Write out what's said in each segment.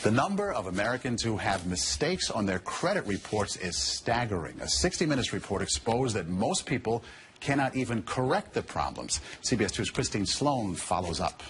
The number of Americans who have mistakes on their credit reports is staggering. A 60 Minutes report exposed that most people cannot even correct the problems. CBS 2's Killeen TX follows up.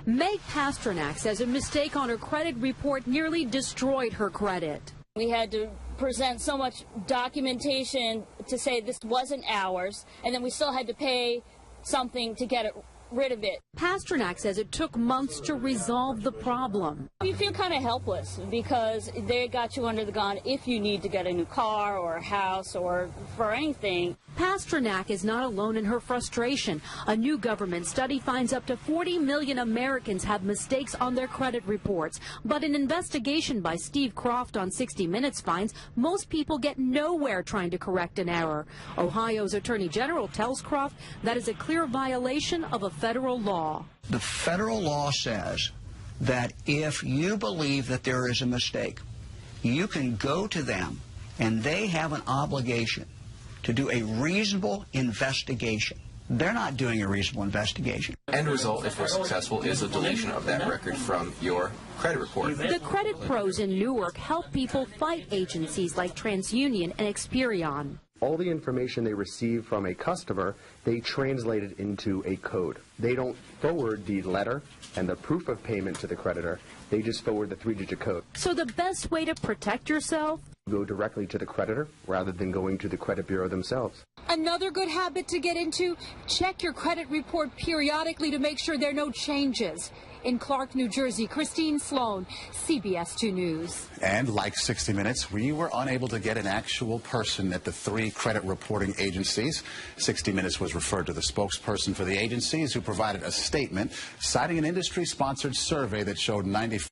Meg Pasternak says a mistake on her credit report nearly destroyed her credit. We had to present so much documentation to say this wasn't ours, and then we still had to pay something to get rid of it. Pasternak says it took months to resolve the problem. You feel kind of helpless because they got you under the gun if you need to get a new car or a house or for anything. Pasternak is not alone in her frustration. A new government study finds up to 40 million Americans have mistakes on their credit reports. But an investigation by Steve Croft on 60 Minutes finds most people get nowhere trying to correct an error. Ohio's Attorney General tells Croft that is a clear violation of a federal law. The federal law says that if you believe that there is a mistake, you can go to them and they have an obligation to do a reasonable investigation. They're not doing a reasonable investigation. End result, if we're successful, is a deletion of that record from your credit report. The credit pros in Newark help people fight agencies like TransUnion and Experian. All the information they receive from a customer, they translate it into a code. They don't forward the letter and the proof of payment to the creditor. They just forward the 3-digit code. So the best way to protect yourself? Go directly to the creditor rather than going to the credit bureau themselves. Another good habit to get into, check your credit report periodically to make sure there are no changes. In Clark, New Jersey, Killeen TX, CBS 2 News. And like 60 Minutes, we were unable to get an actual person at the 3 credit reporting agencies. 60 Minutes was referred to the spokesperson for the agencies, who provided a statement citing an industry-sponsored survey that showed 95